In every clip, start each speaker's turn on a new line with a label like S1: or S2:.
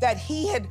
S1: that he had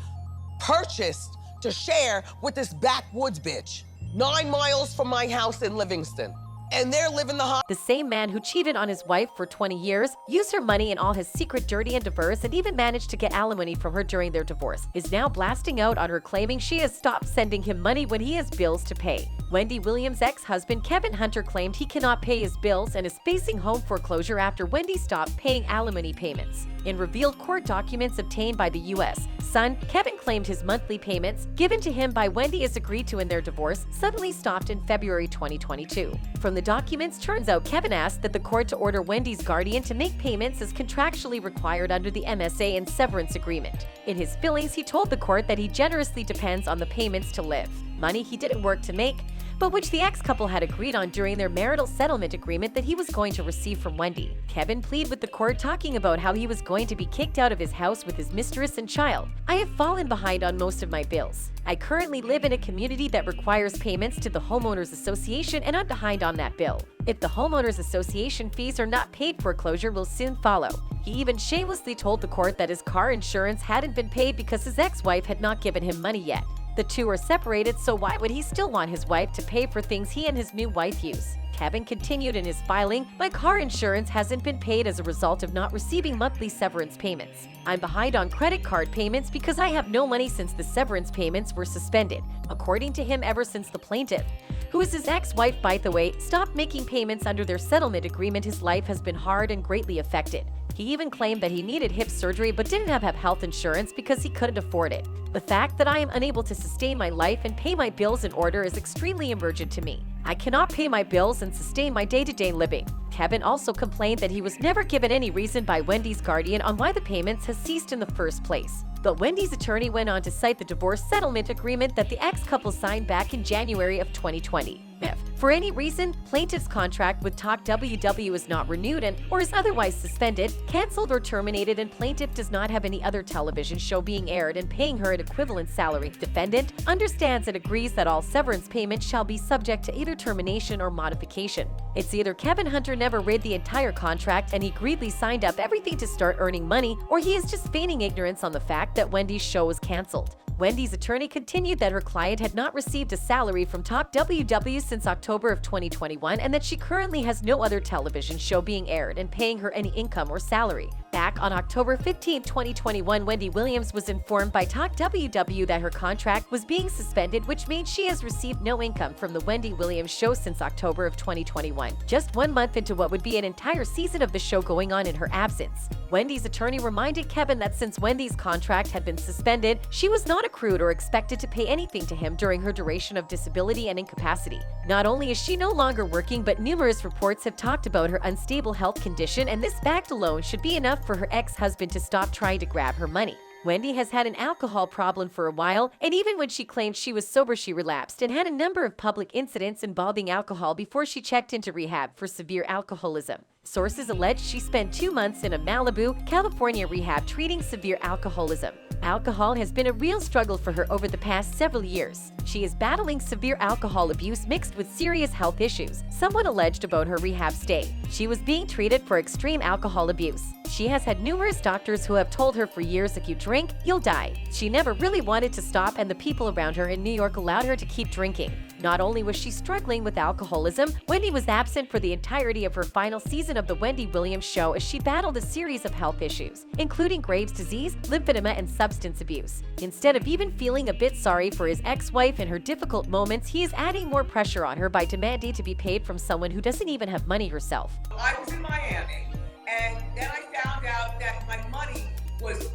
S1: purchased to share with this backwoods bitch 9 miles from my house in Livingston. And they're living the high.
S2: The same man who cheated on his wife for 20 years, used her money in all his secret dirty and diverse, and even managed to get alimony from her during their divorce, is now blasting out on her, claiming she has stopped sending him money when he has bills to pay. Wendy Williams' ex-husband Kevin Hunter claimed he cannot pay his bills and is facing home foreclosure after Wendy stopped paying alimony payments. In revealed court documents obtained by the U.S. Sun, Kevin claimed his monthly payments, given to him by Wendy as agreed to in their divorce, suddenly stopped in February 2022. From the documents, turns out Kevin asked that the court to order Wendy's guardian to make payments as contractually required under the MSA and severance agreement. In his fillings, he told the court that he generously depends on the payments to live, money he didn't work to make, but which the ex-couple had agreed on during their marital settlement agreement that he was going to receive from Wendy. Kevin pleaded with the court, talking about how he was going to be kicked out of his house with his mistress and child. "I have fallen behind on most of my bills. I currently live in a community that requires payments to the Homeowners Association, and I'm behind on that bill. If the Homeowners Association fees are not paid, foreclosure will soon follow." He even shamelessly told the court that his car insurance hadn't been paid because his ex-wife had not given him money yet. The two are separated, so why would he still want his wife to pay for things he and his new wife use? Kevin continued in his filing, "My car insurance hasn't been paid as a result of not receiving monthly severance payments. I'm behind on credit card payments because I have no money since the severance payments were suspended." According to him, ever since the plaintiff, who is his ex-wife by the way, stopped making payments under their settlement agreement, his life has been hard and greatly affected. He even claimed that he needed hip surgery but didn't have health insurance because he couldn't afford it. "The fact that I am unable to sustain my life and pay my bills in order is extremely emergent to me. I cannot pay my bills and sustain my day-to-day living." Kevin also complained that he was never given any reason by Wendy's guardian on why the payments has ceased in the first place. But Wendy's attorney went on to cite the divorce settlement agreement that the ex-couple signed back in January of 2020. If, for any reason, plaintiff's contract with Talk WW is not renewed or is otherwise suspended, canceled, or terminated, and plaintiff does not have any other television show being aired and paying her an equivalent salary, defendant understands and agrees that all severance payments shall be subject to either termination or modification. It's either Kevin Hunter never read the entire contract and he greedily signed up everything to start earning money, or he is just feigning ignorance on the fact that Wendy's show was canceled. Wendy's attorney continued that her client had not received a salary from Talk WW since October of 2021 and that she currently has no other television show being aired and paying her any income or salary. Back on October 15, 2021, Wendy Williams was informed by Talk WW that her contract was being suspended, which means she has received no income from the Wendy Williams show since October of 2021, just 1 month into what would be an entire season of the show going on in her absence. Wendy's attorney reminded Kevin that since Wendy's contract had been suspended, she was not accrued or expected to pay anything to him during her duration of disability and incapacity. Not only is she no longer working, but numerous reports have talked about her unstable health condition, and this fact alone should be enough for her ex-husband to stop trying to grab her money. Wendy has had an alcohol problem for a while, and even when she claimed she was sober, she relapsed and had a number of public incidents involving alcohol before she checked into rehab for severe alcoholism. Sources allege she spent 2 months in a Malibu, California rehab treating severe alcoholism. Alcohol has been a real struggle for her over the past several years. She is battling severe alcohol abuse mixed with serious health issues, someone alleged about her rehab stay. She was being treated for extreme alcohol abuse. She has had numerous doctors who have told her for years, "If you drink, you'll die." She never really wanted to stop, and the people around her in New York allowed her to keep drinking. Not only was she struggling with alcoholism, Wendy was absent for the entirety of her final season of the Wendy Williams show as she battled a series of health issues, including Graves' disease, lymphedema, and substance abuse. Instead of even feeling a bit sorry for his ex-wife in her difficult moments, he is adding more pressure on her by demanding to be paid from someone who doesn't even have money herself.
S1: I was in Miami, and then I found out that my money was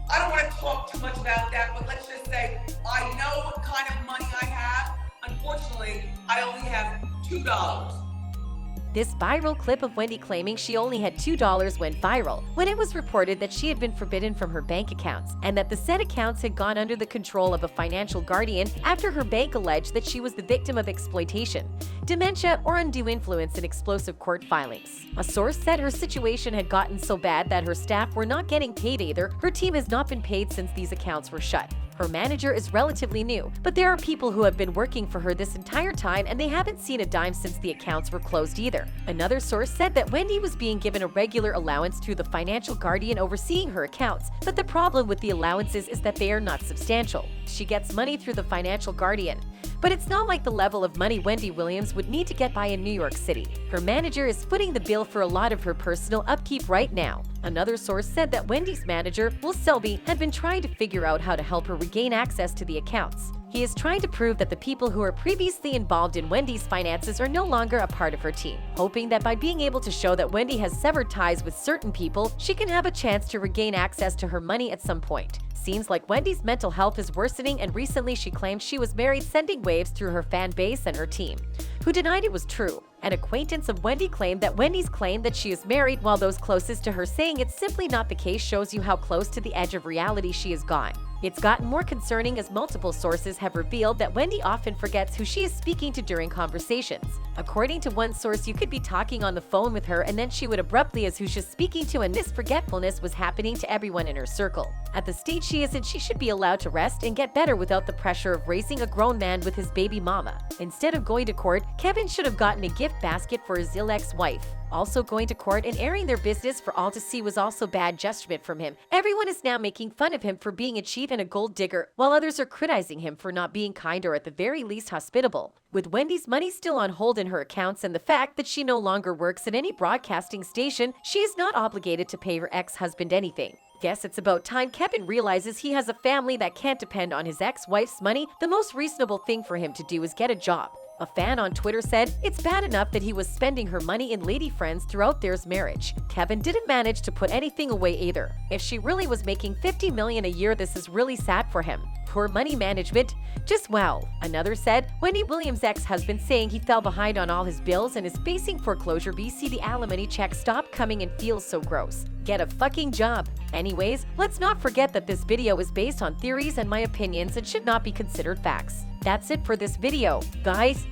S1: I don't want to talk too much about that, but let's just say I know what kind of money I have. Unfortunately, I only have $2.
S2: This viral clip of Wendy claiming she only had $2 went viral when it was reported that she had been forbidden from her bank accounts and that the said accounts had gone under the control of a financial guardian after her bank alleged that she was the victim of exploitation, dementia, or undue influence in explosive court filings. A source said her situation had gotten so bad that her staff were not getting paid either. Her team has not been paid since these accounts were shut. Her manager is relatively new, but there are people who have been working for her this entire time and they haven't seen a dime since the accounts were closed either. Another source said that Wendy was being given a regular allowance through the financial guardian overseeing her accounts, but the problem with the allowances is that they are not substantial. She gets money through the financial guardian, but it's not like the level of money Wendy Williams would need to get by in New York City. Her manager is footing the bill for a lot of her personal upkeep right now. Another source said that Wendy's manager, Will Selby, had been trying to figure out how to help her regain access to the accounts. He is trying to prove that the people who are previously involved in Wendy's finances are no longer a part of her team, hoping that by being able to show that Wendy has severed ties with certain people, she can have a chance to regain access to her money at some point. Seems like Wendy's mental health is worsening, and recently she claimed she was married, sending waves through her fan base and her team, who denied it was true. An acquaintance of Wendy claimed that Wendy's claim that she is married, while those closest to her saying it's simply not the case, shows you how close to the edge of reality she has gone. It's gotten more concerning as multiple sources have revealed that Wendy often forgets who she is speaking to during conversations. According to one source, you could be talking on the phone with her and then she would abruptly as who she's speaking to, and this forgetfulness was happening to everyone in her circle. At the stage she is in, she should be allowed to rest and get better without the pressure of raising a grown man with his baby mama. Instead of going to court, Kevin should have gotten a gift basket for his ill ex-wife. Also, going to court and airing their business for all to see was also bad judgment from him. Everyone is now making fun of him for being a cheat and a gold digger, while others are criticizing him for not being kind or at the very least hospitable. With Wendy's money still on hold in her accounts and the fact that she no longer works at any broadcasting station, she is not obligated to pay her ex-husband anything. Guess it's about time Kevin realizes he has a family that can't depend on his ex-wife's money. The most reasonable thing for him to do is get a job. A fan on Twitter said, "It's bad enough that he was spending her money in lady friends throughout their marriage. Kevin didn't manage to put anything away either. If she really was making $50 million a year, this is really sad for him. Poor money management. Just wow." Another said, "Wendy Williams' ex-husband saying he fell behind on all his bills and is facing foreclosure. BC the alimony check stopped coming and feels so gross. Get a fucking job." Anyways, let's not forget that this video is based on theories and my opinions and should not be considered facts. That's it for this video, guys.